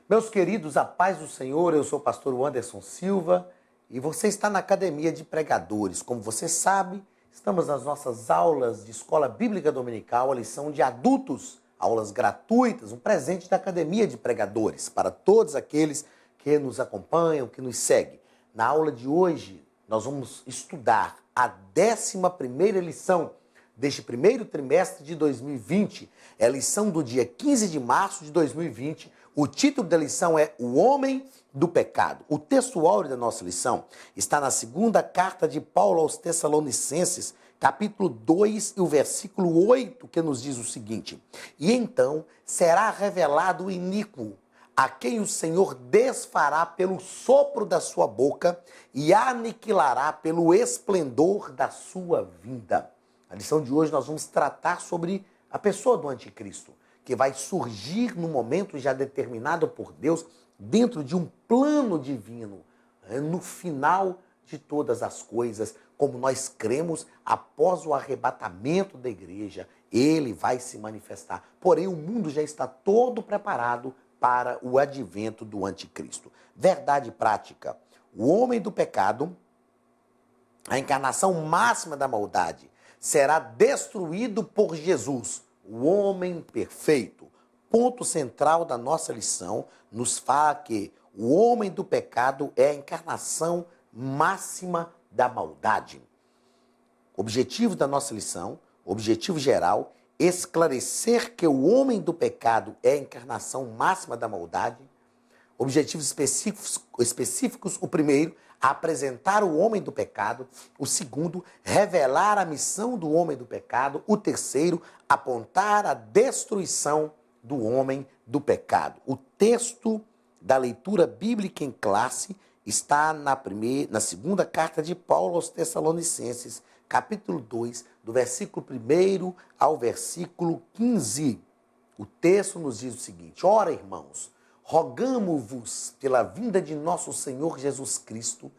Meus queridos, a paz do Senhor, eu sou o pastor Anderson Silva e você está na Academia de Pregadores. Como você sabe, estamos nas nossas aulas de Escola Bíblica Dominical, a lição de adultos, aulas gratuitas, um presente da Academia de Pregadores para todos aqueles que nos acompanham, que nos seguem. Na aula de hoje, nós vamos estudar a 11ª lição deste primeiro trimestre de 2020. É a lição do dia 15 de março de 2020. O título da lição é O Homem do Pecado. O texto áureo da nossa lição está na segunda carta de Paulo aos Tessalonicenses, capítulo 2 e o versículo 8, que nos diz o seguinte: E então será revelado o iníquo, a quem o Senhor desfará pelo sopro da sua boca e aniquilará pelo esplendor da sua vinda. Na lição de hoje nós vamos tratar sobre a pessoa do anticristo, que vai surgir no momento já determinado por Deus, dentro de um plano divino, no final de todas as coisas, como nós cremos, após o arrebatamento da igreja, ele vai se manifestar. Porém, o mundo já está todo preparado para o advento do anticristo. Verdade prática: o homem do pecado, a encarnação máxima da maldade, será destruído por Jesus, o homem perfeito. Ponto central da nossa lição nos fala que o homem do pecado é a encarnação máxima da maldade. Objetivo da nossa lição, objetivo geral, esclarecer que o homem do pecado é a encarnação máxima da maldade. Objetivos específicos: o primeiro, apresentar o homem do pecado. O segundo, revelar a missão do homem do pecado. O terceiro, apontar a destruição do homem do pecado. O texto da leitura bíblica em classe está na segunda carta de Paulo aos Tessalonicenses, capítulo 2, do versículo 1 ao versículo 15. O texto nos diz o seguinte: Ora, irmãos, rogamo-vos pela vinda de nosso Senhor Jesus Cristo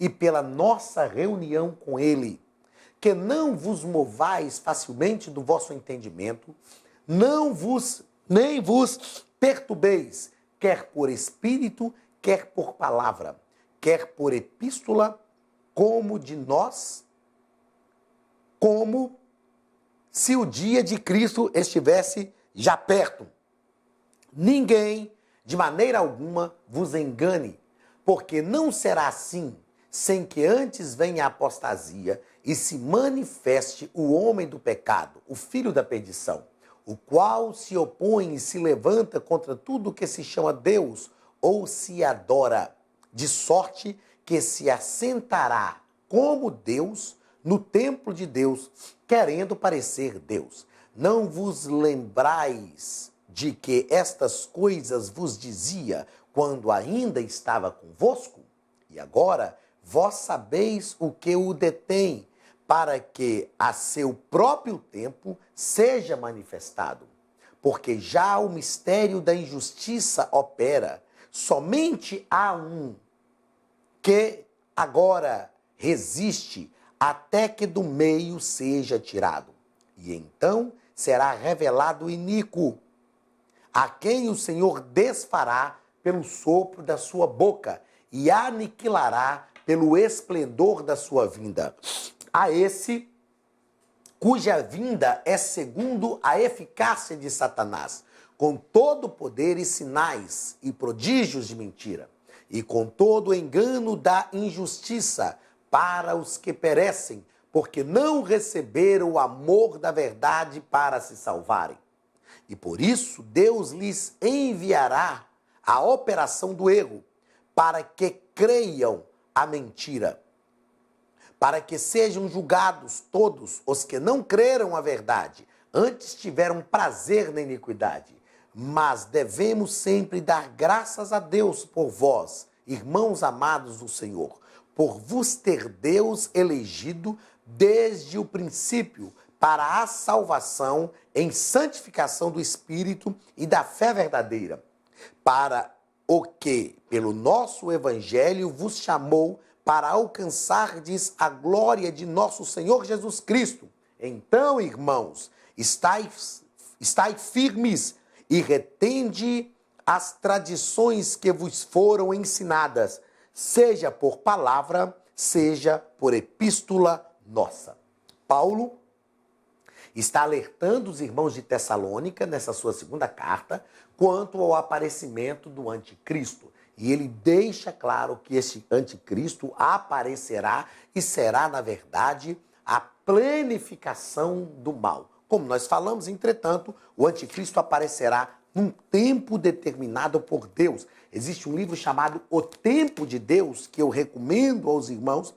e pela nossa reunião com Ele, que não vos movais facilmente do vosso entendimento, nem vos perturbeis, quer por espírito, quer por palavra, quer por epístola, como se o dia de Cristo estivesse já perto. Ninguém, de maneira alguma, vos engane, porque não será assim, sem que antes venha a apostasia e se manifeste o homem do pecado, o filho da perdição, o qual se opõe e se levanta contra tudo que se chama Deus ou se adora, de sorte que se assentará como Deus no templo de Deus, querendo parecer Deus. Não vos lembrais de que estas coisas vos dizia quando ainda estava convosco? E agora vós sabeis o que o detém, para que a seu próprio tempo seja manifestado. Porque já o mistério da injustiça opera, somente há um que agora resiste até que do meio seja tirado. E então será revelado o iníquo, a quem o Senhor desfará pelo sopro da sua boca e aniquilará pelo esplendor da sua vinda. A esse cuja vinda é segundo a eficácia de Satanás, com todo o poder e sinais e prodígios de mentira, e com todo o engano da injustiça para os que perecem, porque não receberam o amor da verdade para se salvarem. E por isso Deus lhes enviará a operação do erro, para que creiam a mentira, para que sejam julgados todos os que não creram a verdade, antes tiveram prazer na iniquidade. Mas devemos sempre dar graças a Deus por vós, irmãos amados do Senhor, por vos ter Deus elegido desde o princípio para a salvação em santificação do Espírito e da fé verdadeira, para o que, pelo nosso Evangelho, vos chamou para alcançardes a glória de nosso Senhor Jesus Cristo. Então, irmãos, estai firmes e retende as tradições que vos foram ensinadas, seja por palavra, seja por epístola nossa. Paulo está alertando os irmãos de Tessalônica, nessa sua segunda carta, quanto ao aparecimento do anticristo. E ele deixa claro que esse anticristo aparecerá e será, na verdade, a plenificação do mal. Como nós falamos, entretanto, o anticristo aparecerá num tempo determinado por Deus. Existe um livro chamado O Tempo de Deus, que eu recomendo aos irmãos,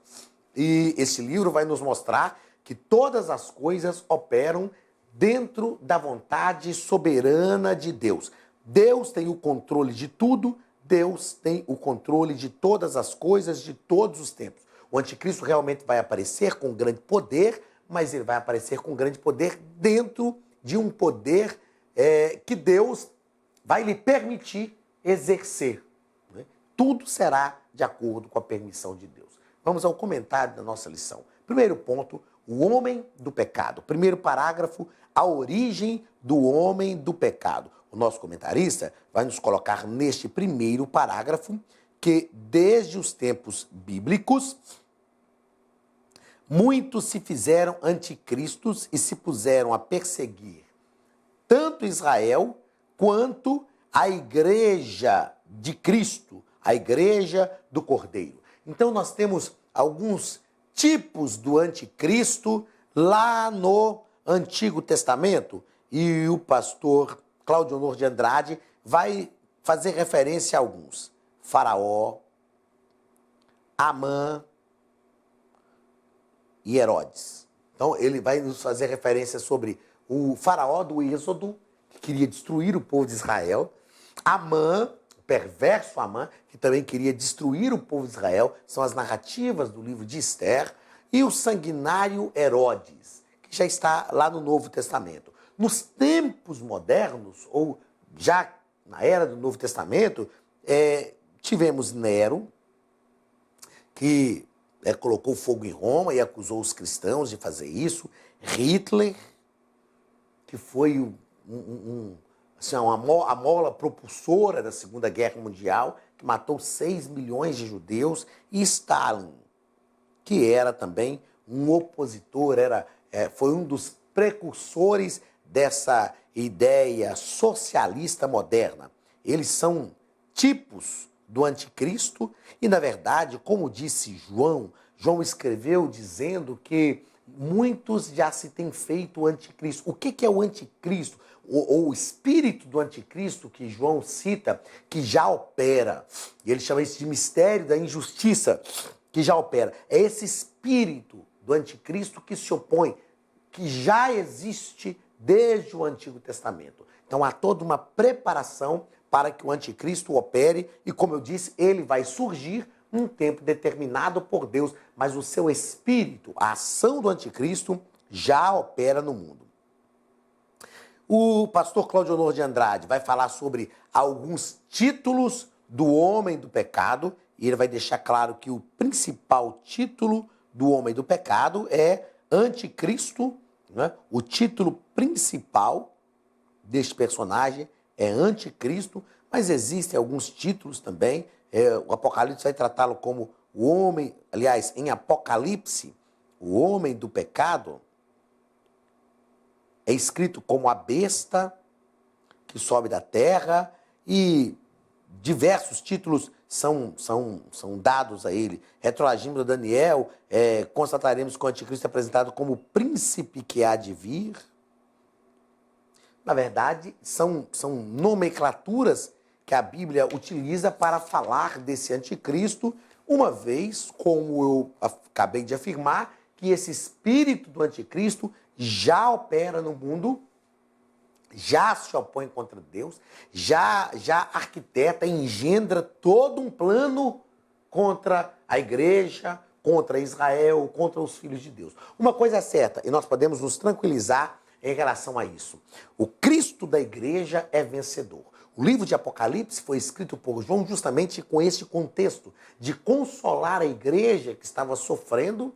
e esse livro vai nos mostrar que todas as coisas operam dentro da vontade soberana de Deus. Deus tem o controle de tudo, Deus tem o controle de todas as coisas, de todos os tempos. O anticristo realmente vai aparecer com grande poder, mas ele vai aparecer com grande poder dentro de um poder que Deus vai lhe permitir exercer. Né? Tudo será de acordo com a permissão de Deus. Vamos ao comentário da nossa lição. Primeiro ponto, o homem do pecado. Primeiro parágrafo, a origem do homem do pecado. O nosso comentarista vai nos colocar neste primeiro parágrafo que desde os tempos bíblicos, muitos se fizeram anticristos e se puseram a perseguir tanto Israel quanto a igreja de Cristo, a igreja do Cordeiro. Então nós temos alguns tipos do anticristo lá no Antigo Testamento e o pastor Cláudio Honor de Andrade vai fazer referência a alguns. Faraó, Amã e Herodes. Então ele vai nos fazer referência sobre o faraó do Êxodo, que queria destruir o povo de Israel, Amã, o perverso Amã, que também queria destruir o povo de Israel, são as narrativas do livro de Esther, e o sanguinário Herodes, que já está lá no Novo Testamento. Nos tempos modernos, ou já na era do Novo Testamento, tivemos Nero, que colocou fogo em Roma e acusou os cristãos de fazer isso, Hitler, que foi a mola propulsora da Segunda Guerra Mundial, que matou 6 milhões de judeus, e Stalin, que era também um opositor, foi um dos precursores dessa ideia socialista moderna. Eles são tipos do anticristo e, na verdade, como disse João escreveu dizendo que muitos já se têm feito o anticristo. O que é o anticristo? Ou o espírito do anticristo que João cita, que já opera. E ele chama isso de mistério da injustiça, que já opera. É esse espírito do anticristo que se opõe, que já existe desde o Antigo Testamento. Então há toda uma preparação para que o anticristo opere e, como eu disse, ele vai surgir num tempo determinado por Deus, mas o seu espírito, a ação do anticristo, já opera no mundo. O pastor Cláudio Honor de Andrade vai falar sobre alguns títulos do homem do pecado, e ele vai deixar claro que o principal título do homem do pecado é anticristo, né? O título principal deste personagem é anticristo, mas existem alguns títulos também. O Apocalipse vai tratá-lo como o homem, aliás, em Apocalipse, o homem do pecado é escrito como a besta que sobe da terra, e diversos títulos são dados a ele. Retroagindo a Daniel, constataremos que o anticristo é apresentado como o príncipe que há de vir. Na verdade, são nomenclaturas que a Bíblia utiliza para falar desse anticristo, uma vez, como eu acabei de afirmar, que esse espírito do anticristo já opera no mundo, já se opõe contra Deus, já arquiteta, engendra todo um plano contra a igreja, contra Israel, contra os filhos de Deus. Uma coisa é certa, e nós podemos nos tranquilizar em relação a isso: o Cristo da igreja é vencedor. O livro de Apocalipse foi escrito por João justamente com esse contexto de consolar a igreja que estava sofrendo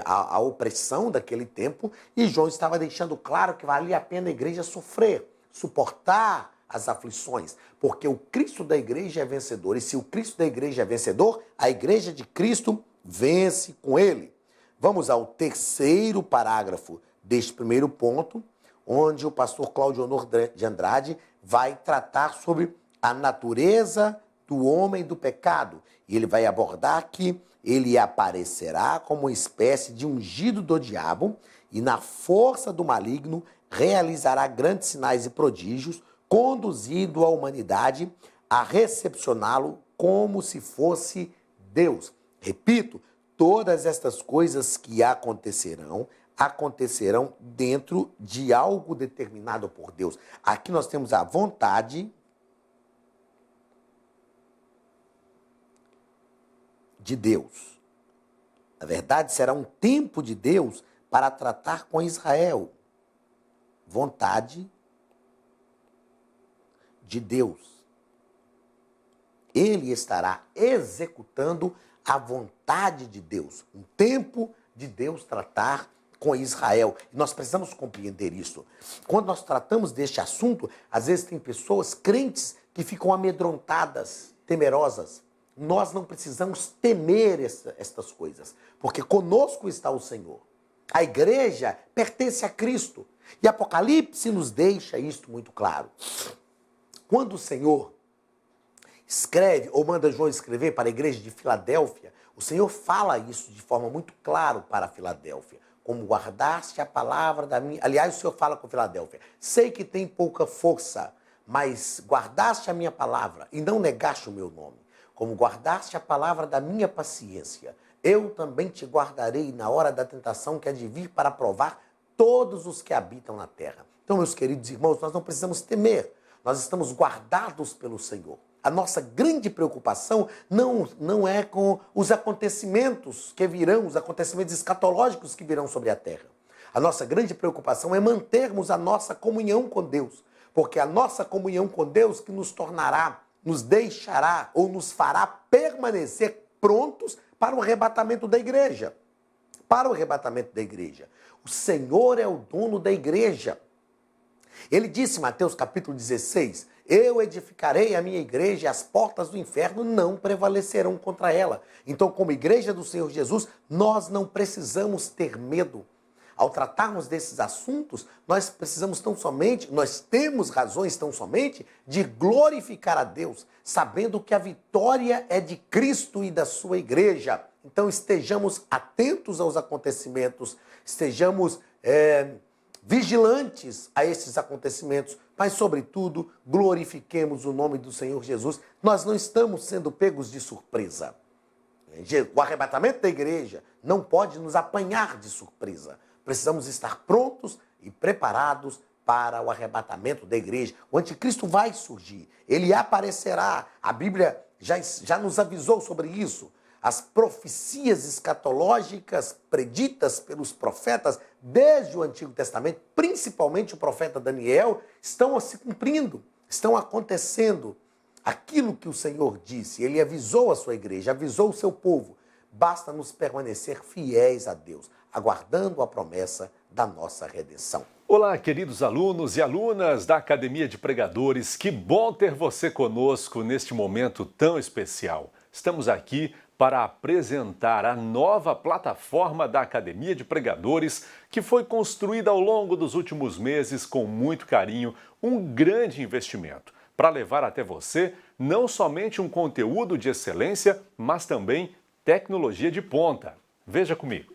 a opressão daquele tempo, e João estava deixando claro que valia a pena a igreja sofrer, suportar as aflições, porque o Cristo da igreja é vencedor. E se o Cristo da igreja é vencedor, a igreja de Cristo vence com ele. Vamos ao terceiro parágrafo deste primeiro ponto, onde o pastor Cláudio Honor de Andrade vai tratar sobre a natureza do homem do pecado. E ele vai abordar que ele aparecerá como uma espécie de ungido do diabo e na força do maligno realizará grandes sinais e prodígios, conduzindo a humanidade a recepcioná-lo como se fosse Deus. Repito, todas estas coisas que acontecerão dentro de algo determinado por Deus. Aqui nós temos a vontade de Deus. Na verdade, será um tempo de Deus para tratar com Israel. Vontade de Deus. Ele estará executando a vontade de Deus. Um tempo de Deus tratar com Israel. E nós precisamos compreender isso. Quando nós tratamos deste assunto, às vezes tem pessoas crentes que ficam amedrontadas, temerosas. Nós não precisamos temer estas coisas, porque conosco está o Senhor. A igreja pertence a Cristo. E Apocalipse nos deixa isto muito claro. Quando o Senhor escreve, ou manda João escrever para a igreja de Filadélfia, o Senhor fala isso de forma muito clara para a Filadélfia. Como guardaste a palavra da minha... Aliás, o Senhor fala com Filadélfia. Sei que tem pouca força, mas guardaste a minha palavra e não negaste o meu nome. Como guardaste a palavra da minha paciência, eu também te guardarei na hora da tentação que há de vir para provar todos os que habitam na terra. Então, meus queridos irmãos, nós não precisamos temer. Nós estamos guardados pelo Senhor. A nossa grande preocupação não é com os acontecimentos que virão, os acontecimentos escatológicos que virão sobre a terra. A nossa grande preocupação é mantermos a nossa comunhão com Deus, porque a nossa comunhão com Deus que nos tornará, nos deixará ou nos fará permanecer prontos para o arrebatamento da igreja. Para o arrebatamento da igreja. O Senhor é o dono da igreja. Ele disse em Mateus capítulo 16, eu edificarei a minha igreja e as portas do inferno não prevalecerão contra ela. Então, como igreja do Senhor Jesus, nós não precisamos ter medo. Ao tratarmos desses assuntos, nós temos razões tão somente de glorificar a Deus, sabendo que a vitória é de Cristo e da sua igreja. Então estejamos atentos aos acontecimentos, estejamos vigilantes a esses acontecimentos, mas sobretudo glorifiquemos o nome do Senhor Jesus. Nós não estamos sendo pegos de surpresa. O arrebatamento da igreja não pode nos apanhar de surpresa. Precisamos estar prontos e preparados para o arrebatamento da igreja. O anticristo vai surgir, ele aparecerá. A Bíblia já nos avisou sobre isso. As profecias escatológicas preditas pelos profetas desde o Antigo Testamento, principalmente o profeta Daniel, estão se cumprindo, estão acontecendo. Aquilo que o Senhor disse, ele avisou a sua igreja, avisou o seu povo. Basta nos permanecer fiéis a Deus, aguardando a promessa da nossa redenção. Olá, queridos alunos e alunas da Academia de Pregadores. Que bom ter você conosco neste momento tão especial. Estamos aqui para apresentar a nova plataforma da Academia de Pregadores, que foi construída ao longo dos últimos meses com muito carinho, um grande investimento, para levar até você não somente um conteúdo de excelência, mas também tecnologia de ponta. Veja comigo.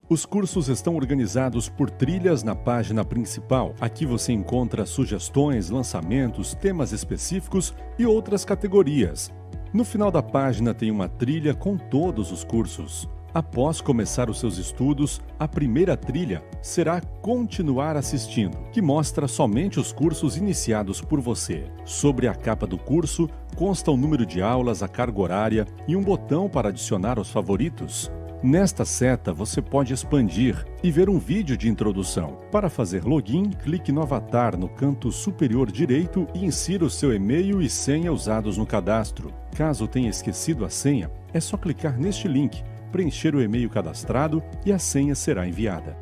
Os cursos estão organizados por trilhas na página principal. Aqui você encontra sugestões, lançamentos, temas específicos e outras categorias. No final da página tem uma trilha com todos os cursos. Após começar os seus estudos, a primeira trilha será Continuar assistindo, que mostra somente os cursos iniciados por você. Sobre a capa do curso, consta o número de aulas, a carga horária e um botão para adicionar os favoritos. Nesta seta, você pode expandir e ver um vídeo de introdução. Para fazer login, clique no avatar no canto superior direito e insira o seu e-mail e senha usados no cadastro. Caso tenha esquecido a senha, é só clicar neste link, preencher o e-mail cadastrado e a senha será enviada.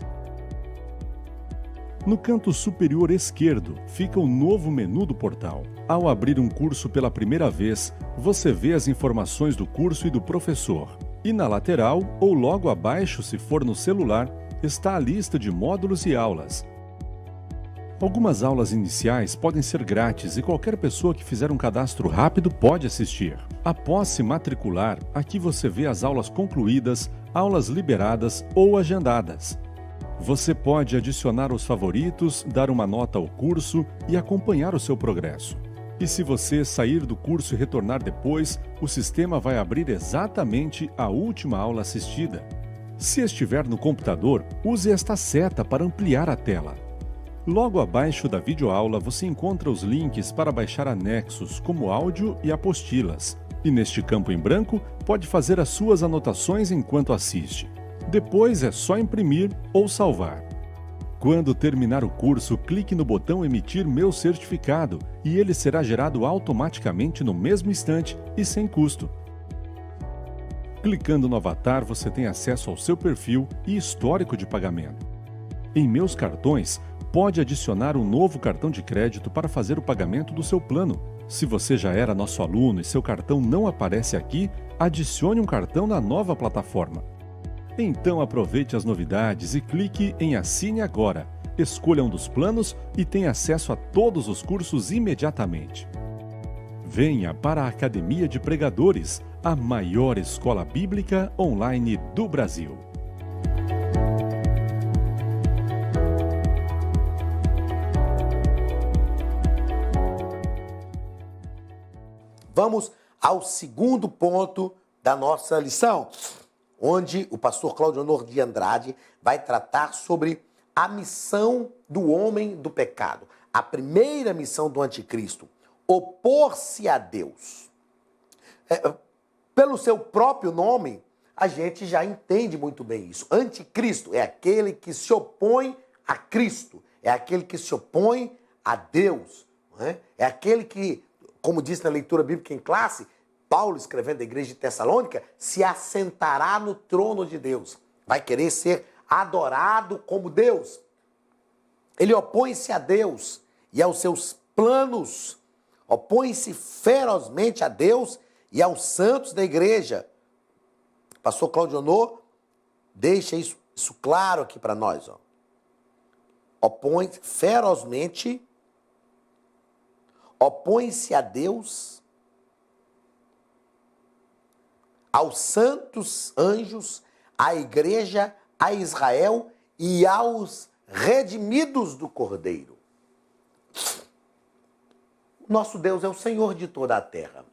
No canto superior esquerdo fica o novo menu do portal. Ao abrir um curso pela primeira vez, você vê as informações do curso e do professor. E na lateral, ou logo abaixo se for no celular, está a lista de módulos e aulas. Algumas aulas iniciais podem ser grátis e qualquer pessoa que fizer um cadastro rápido pode assistir. Após se matricular, aqui você vê as aulas concluídas, aulas liberadas ou agendadas. Você pode adicionar os favoritos, dar uma nota ao curso e acompanhar o seu progresso. E se você sair do curso e retornar depois, o sistema vai abrir exatamente a última aula assistida. Se estiver no computador, use esta seta para ampliar a tela. Logo abaixo da videoaula você encontra os links para baixar anexos, como áudio e apostilas. E neste campo em branco, pode fazer as suas anotações enquanto assiste. Depois é só imprimir ou salvar. Quando terminar o curso, clique no botão Emitir meu certificado e ele será gerado automaticamente no mesmo instante e sem custo. Clicando no avatar, você tem acesso ao seu perfil e histórico de pagamento. Em Meus Cartões, pode adicionar um novo cartão de crédito para fazer o pagamento do seu plano. Se você já era nosso aluno e seu cartão não aparece aqui, adicione um cartão na nova plataforma. Então aproveite as novidades e clique em Assine Agora. Escolha um dos planos e tenha acesso a todos os cursos imediatamente. Venha para a Academia de Pregadores, a maior escola bíblica online do Brasil. Vamos ao segundo ponto da nossa lição, onde o pastor Cláudio Honor de Andrade vai tratar sobre a missão do homem do pecado. A primeira missão do anticristo, opor-se a Deus. Pelo seu próprio nome, a gente já entende muito bem isso. Anticristo é aquele que se opõe a Cristo, é aquele que se opõe a Deus. Não é? É aquele que, como disse na leitura bíblica em classe, Paulo, escrevendo à igreja de Tessalônica, se assentará no trono de Deus. Vai querer ser adorado como Deus. Ele opõe-se a Deus e aos seus planos. Opõe-se ferozmente a Deus e aos santos da igreja. O pastor Cláudio Honor deixa isso claro aqui para nós. Opõe-se ferozmente, opõe-se a Deus, aos santos anjos, à igreja, a Israel e aos redimidos do Cordeiro. Nosso Deus é o Senhor de toda a terra.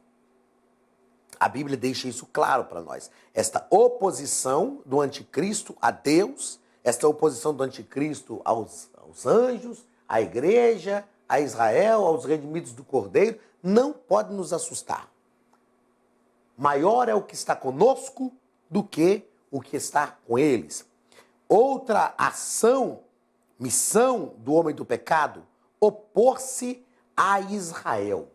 A Bíblia deixa isso claro para nós. Esta oposição do anticristo a Deus, esta oposição do anticristo aos anjos, à igreja, a Israel, aos redimidos do Cordeiro, não pode nos assustar. Maior é o que está conosco do que o que está com eles. Outra ação, missão do homem do pecado, opor-se a Israel.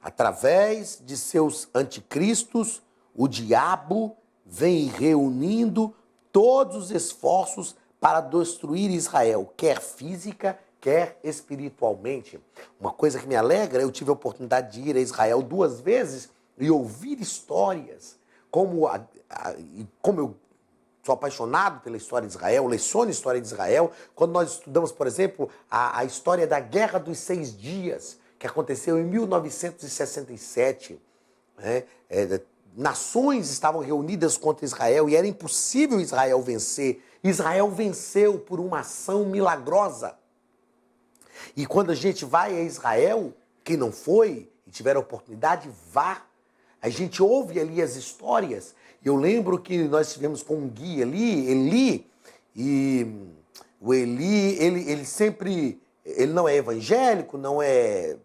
Através de seus anticristos, o diabo vem reunindo todos os esforços para destruir Israel, quer física, quer espiritualmente. Uma coisa que me alegra, eu tive a oportunidade de ir a Israel 2 vezes e ouvir histórias, como eu sou apaixonado pela história de Israel, leciono história de Israel, quando nós estudamos, por exemplo, a história da Guerra dos 6 Dias, que aconteceu em 1967, né? Nações estavam reunidas contra Israel e era impossível Israel vencer. Israel venceu por uma ação milagrosa. E quando a gente vai a Israel, quem não foi e tiver a oportunidade, vá. A gente ouve ali as histórias. Eu lembro que nós estivemos com um guia ali, Eli, e o Eli, ele não é evangélico, não é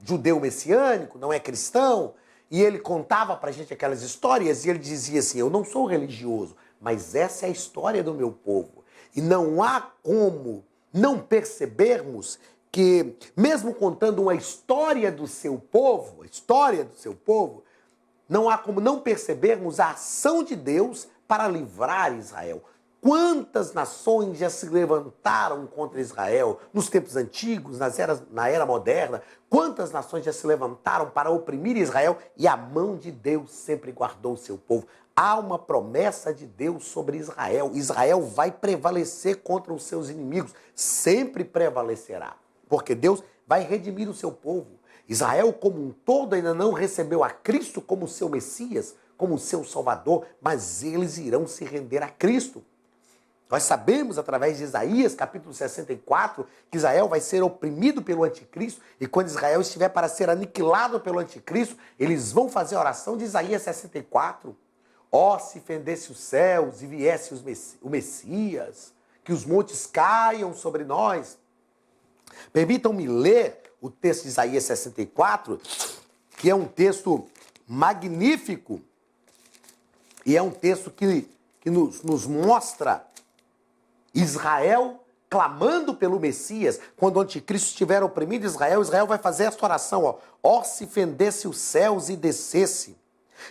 judeu messiânico, não é cristão, e ele contava pra gente aquelas histórias e ele dizia assim, eu não sou religioso, mas essa é a história do meu povo. E não há como não percebermos que, mesmo contando uma história do seu povo, não há como não percebermos a ação de Deus para livrar Israel. Quantas nações já se levantaram contra Israel nos tempos antigos, na era moderna? Quantas nações já se levantaram para oprimir Israel e a mão de Deus sempre guardou o seu povo? Há uma promessa de Deus sobre Israel. Israel vai prevalecer contra os seus inimigos, sempre prevalecerá, porque Deus vai redimir o seu povo. Israel como um todo ainda não recebeu a Cristo como seu Messias, como seu Salvador, mas eles irão se render a Cristo. Nós sabemos, através de Isaías, capítulo 64, que Israel vai ser oprimido pelo anticristo, e quando Israel estiver para ser aniquilado pelo anticristo, eles vão fazer a oração de Isaías 64. Ó, se fendesse os céus e viesse o Messias, que os montes caiam sobre nós. Permitam-me ler o texto de Isaías 64, que é um texto magnífico, e é um texto que nos mostra Israel clamando pelo Messias. Quando o anticristo estiver oprimido Israel, Israel vai fazer esta oração, ó. Ó, se fendesse os céus e descesse,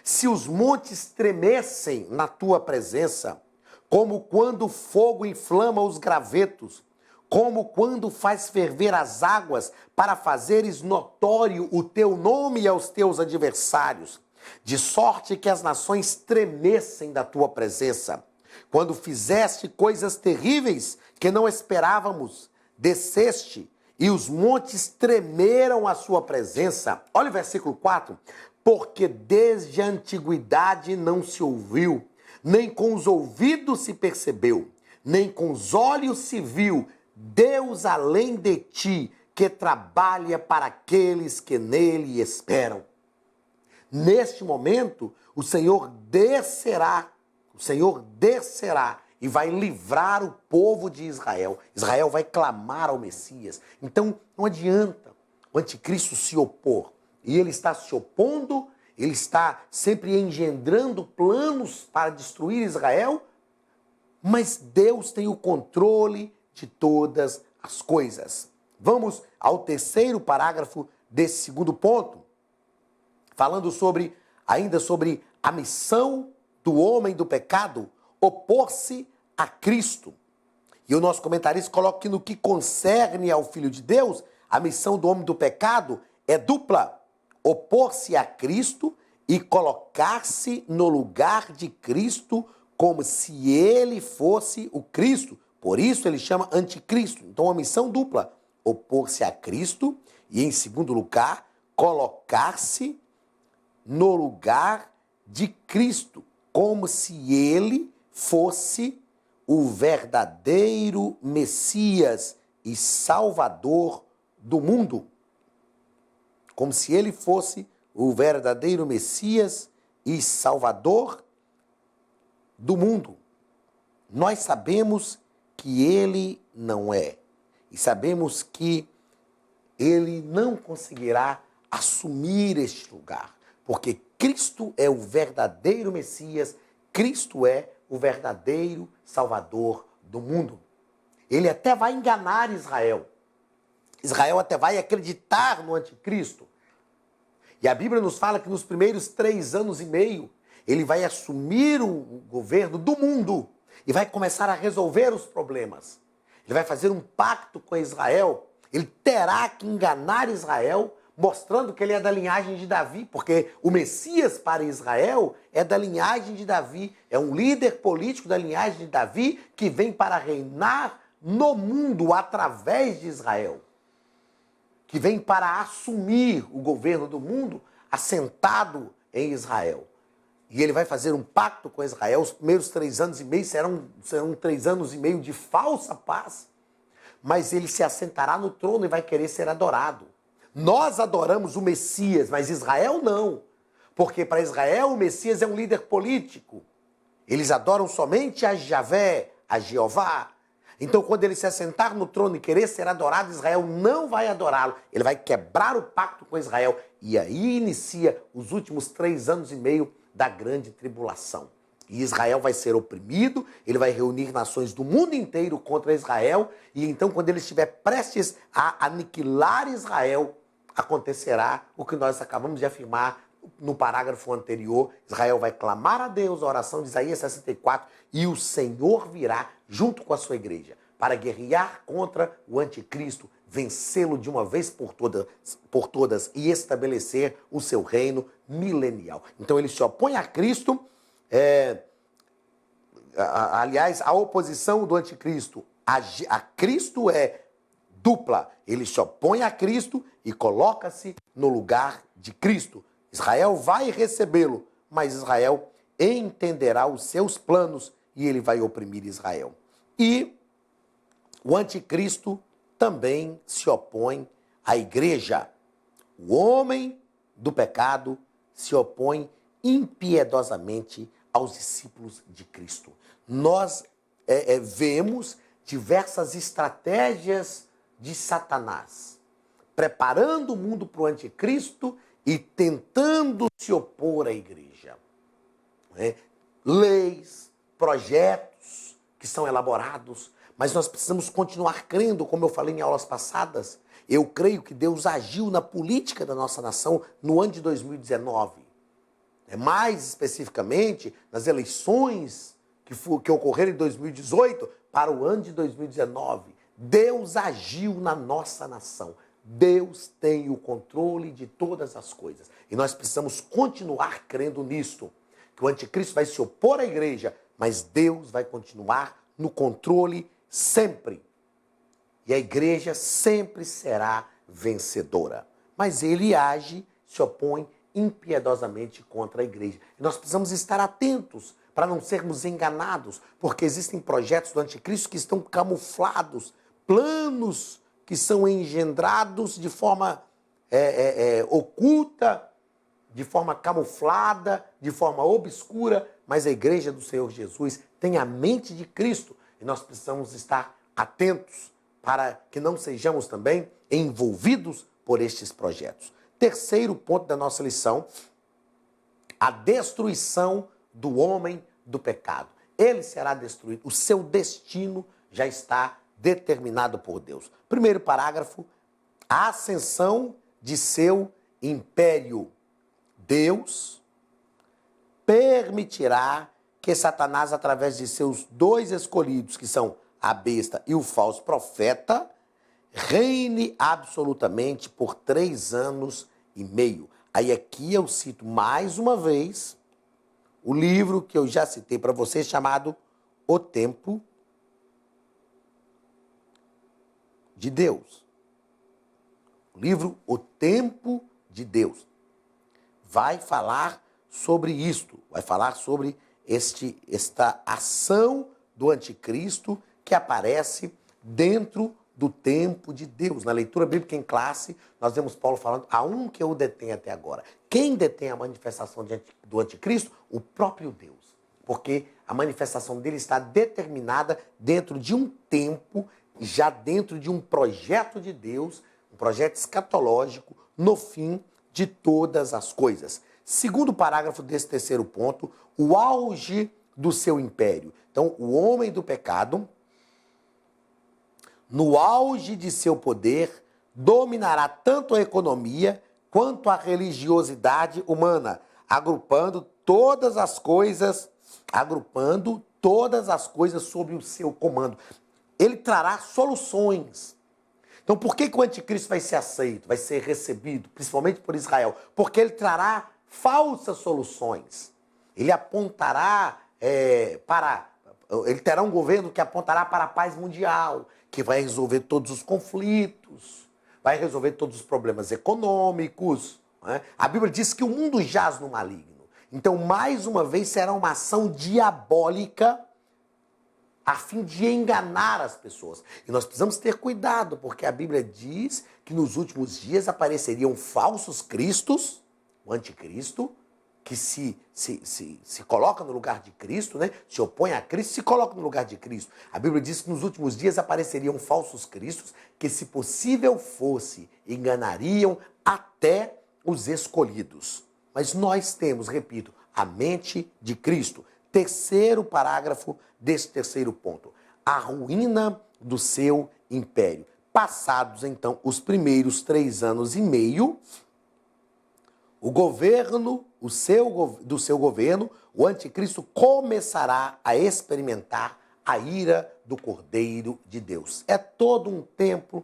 se os montes tremessem na tua presença, como quando o fogo inflama os gravetos, como quando faz ferver as águas para fazeres notório o teu nome aos teus adversários, de sorte que as nações tremessem da tua presença. Quando fizeste coisas terríveis que não esperávamos, desceste e os montes tremeram à sua presença. Olha o versículo 4. Porque desde a antiguidade não se ouviu, nem com os ouvidos se percebeu, nem com os olhos se viu, Deus além de ti, que trabalha para aqueles que nele esperam. Neste momento, o Senhor descerá e vai livrar o povo de Israel. Israel vai clamar ao Messias. Então, não adianta o anticristo se opor. E ele está se opondo, ele está sempre engendrando planos para destruir Israel, mas Deus tem o controle de todas as coisas. Vamos ao terceiro parágrafo desse segundo ponto, falando ainda sobre a missão do homem do pecado, opor-se a Cristo. E o nosso comentarista coloca que no que concerne ao Filho de Deus, a missão do homem do pecado é dupla: opor-se a Cristo e colocar-se no lugar de Cristo como se ele fosse o Cristo. Por isso ele chama anticristo. Então, uma missão dupla: opor-se a Cristo e, em segundo lugar, colocar-se no lugar de Cristo, como se ele fosse o verdadeiro Messias e Salvador do mundo. Como se ele fosse o verdadeiro Messias e Salvador do mundo. Nós sabemos que ele não é. E sabemos que ele não conseguirá assumir este lugar. Porque Cristo é o verdadeiro Messias, Cristo é o verdadeiro Salvador do mundo. Ele até vai enganar Israel. Israel até vai acreditar no anticristo. E a Bíblia nos fala que nos primeiros 3 anos e meio, ele vai assumir o governo do mundo e vai começar a resolver os problemas. Ele vai fazer um pacto com Israel. Ele terá que enganar Israel, mostrando que ele é da linhagem de Davi, porque o Messias para Israel é da linhagem de Davi, é um líder político da linhagem de Davi que vem para reinar no mundo através de Israel, que vem para assumir o governo do mundo assentado em Israel. E ele vai fazer um pacto com Israel. Os primeiros 3 anos e meio serão 3 anos e meio de falsa paz, mas ele se assentará no trono e vai querer ser adorado. Nós adoramos o Messias, mas Israel não. Porque para Israel o Messias é um líder político. Eles adoram somente a Javé, a Jeová. Então, quando ele se assentar no trono e querer ser adorado, Israel não vai adorá-lo. Ele vai quebrar o pacto com Israel. E aí inicia os últimos 3 anos e meio da grande tribulação. E Israel vai ser oprimido, ele vai reunir nações do mundo inteiro contra Israel. E então, quando ele estiver prestes a aniquilar Israel, acontecerá o que nós acabamos de afirmar, no parágrafo anterior, Israel vai clamar a Deus, a oração de Isaías 64, e o Senhor virá junto com a sua igreja para guerrear contra o anticristo, vencê-lo de uma vez por todas e estabelecer o seu reino milenial. Então ele se opõe a Cristo, aliás, a oposição do anticristo a Cristo é dupla. Ele se opõe a Cristo e coloca-se no lugar de Cristo. Israel vai recebê-lo, mas Israel entenderá os seus planos e ele vai oprimir Israel. E o anticristo também se opõe à igreja. O homem do pecado se opõe impiedosamente aos discípulos de Cristo. Nós vemos diversas estratégias de Satanás, preparando o mundo para o anticristo e tentando se opor à igreja. Leis, projetos que são elaborados, mas nós precisamos continuar crendo, como eu falei em aulas passadas. Eu creio que Deus agiu na política da nossa nação no ano de 2019. Mais especificamente, nas eleições que ocorreram em 2018 para o ano de 2019. Deus agiu na nossa nação. Deus tem o controle de todas as coisas. E nós precisamos continuar crendo nisto. Que o anticristo vai se opor à igreja, mas Deus vai continuar no controle sempre. E a igreja sempre será vencedora. Mas ele age, se opõe impiedosamente contra a igreja. E nós precisamos estar atentos para não sermos enganados, porque existem projetos do anticristo que estão camuflados, planos que são engendrados de forma oculta, de forma camuflada, de forma obscura, mas a igreja do Senhor Jesus tem a mente de Cristo e nós precisamos estar atentos para que não sejamos também envolvidos por estes projetos. Terceiro ponto da nossa lição, a destruição do homem do pecado. Ele será destruído, o seu destino já está determinado por Deus. Primeiro parágrafo, a ascensão de seu império. Deus permitirá que Satanás, através de seus dois escolhidos, que são a besta e o falso profeta, reine absolutamente por 3 anos e meio. Aí aqui eu cito mais uma vez o livro que eu já citei para vocês, chamado O Tempo de Deus. O livro O Tempo de Deus vai falar sobre isto, vai falar sobre esta ação do anticristo que aparece dentro do tempo de Deus. Na leitura bíblica em classe, nós vemos Paulo falando, há um que eu detenho até agora. Quem detém a manifestação do anticristo? O próprio Deus. Porque a manifestação dele está determinada dentro de um tempo, já dentro de um projeto de Deus, um projeto escatológico, no fim de todas as coisas. Segundo parágrafo desse terceiro ponto, o auge do seu império. Então, o homem do pecado, no auge de seu poder, dominará tanto a economia quanto a religiosidade humana, agrupando todas as coisas sob o seu comando. Ele trará soluções. Então, por que o anticristo vai ser aceito, vai ser recebido, principalmente por Israel? Porque ele trará falsas soluções. Ele apontará ele terá um governo que apontará para a paz mundial, que vai resolver todos os conflitos, vai resolver todos os problemas econômicos. Né? A Bíblia diz que o mundo jaz no maligno. Então, mais uma vez, será uma ação diabólica a fim de enganar as pessoas. E nós precisamos ter cuidado, porque a Bíblia diz que nos últimos dias apareceriam falsos cristos, o anticristo, que se coloca no lugar de Cristo, né? Se opõe a Cristo, se coloca no lugar de Cristo. A Bíblia diz que nos últimos dias apareceriam falsos cristos que, se possível fosse, enganariam até os escolhidos. Mas nós temos, repito, a mente de Cristo. Terceiro parágrafo desse terceiro ponto. A ruína do seu império. Passados, então, os primeiros 3 anos e meio, o governo, do seu governo, o anticristo começará a experimentar a ira do Cordeiro de Deus. É todo um tempo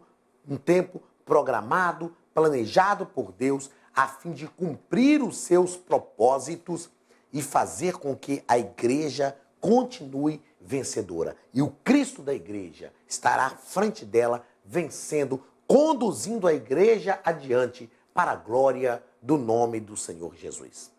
programado, planejado por Deus, a fim de cumprir os seus propósitos e fazer com que a igreja continue vencedora. E o Cristo da igreja estará à frente dela, vencendo, conduzindo a igreja adiante para a glória do nome do Senhor Jesus.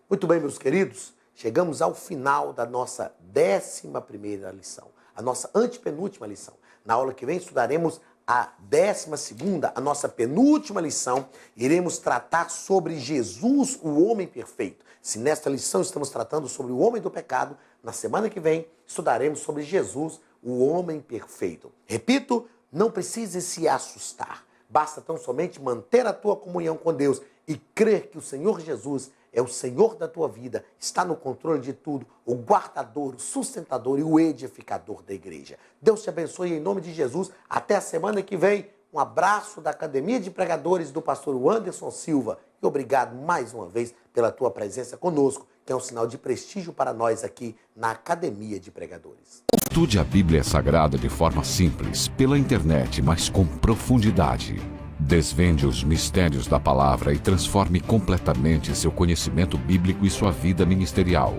Muito bem, meus queridos, chegamos ao final da nossa 11ª lição, a nossa antepenúltima lição. Na aula que vem estudaremos a 12ª, a nossa penúltima lição. Iremos tratar sobre Jesus, o homem perfeito. Se nesta lição estamos tratando sobre o homem do pecado, na semana que vem estudaremos sobre Jesus, o homem perfeito. Repito, não precise se assustar. Basta tão somente manter a tua comunhão com Deus e crer que o Senhor Jesus é o Senhor da tua vida, está no controle de tudo, o guardador, o sustentador e o edificador da igreja. Deus te abençoe em nome de Jesus. Até a semana que vem. Um abraço da Academia de Pregadores do pastor Anderson Silva. E obrigado mais uma vez pela tua presença conosco, que é um sinal de prestígio para nós aqui na Academia de Pregadores. Estude a Bíblia Sagrada de forma simples, pela internet, mas com profundidade. Desvende os mistérios da palavra e transforme completamente seu conhecimento bíblico e sua vida ministerial.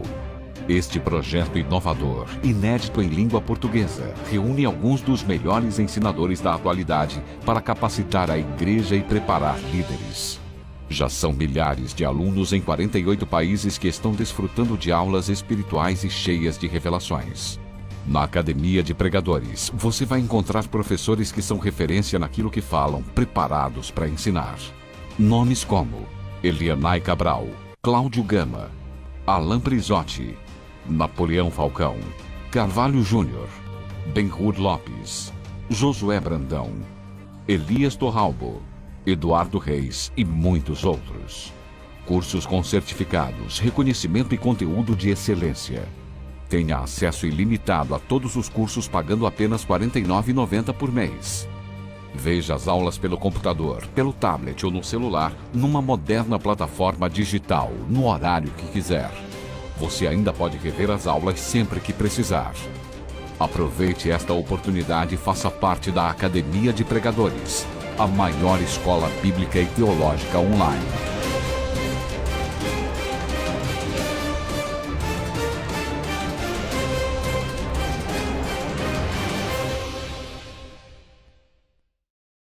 Este projeto inovador, inédito em língua portuguesa, reúne alguns dos melhores ensinadores da atualidade para capacitar a igreja e preparar líderes. Já são milhares de alunos em 48 países que estão desfrutando de aulas espirituais e cheias de revelações. Na Academia de Pregadores, você vai encontrar professores que são referência naquilo que falam, preparados para ensinar. Nomes como Elianai Cabral, Cláudio Gama, Alain Prisotti, Napoleão Falcão, Carvalho Júnior, Benhur Lopes, Josué Brandão, Elias Torralbo, Eduardo Reis e muitos outros. Cursos com certificados, reconhecimento e conteúdo de excelência. Tenha acesso ilimitado a todos os cursos pagando apenas R$ 49,90 por mês. Veja as aulas pelo computador, pelo tablet ou no celular, numa moderna plataforma digital, no horário que quiser. Você ainda pode rever as aulas sempre que precisar. Aproveite esta oportunidade e faça parte da Academia de Pregadores, a maior escola bíblica e teológica online.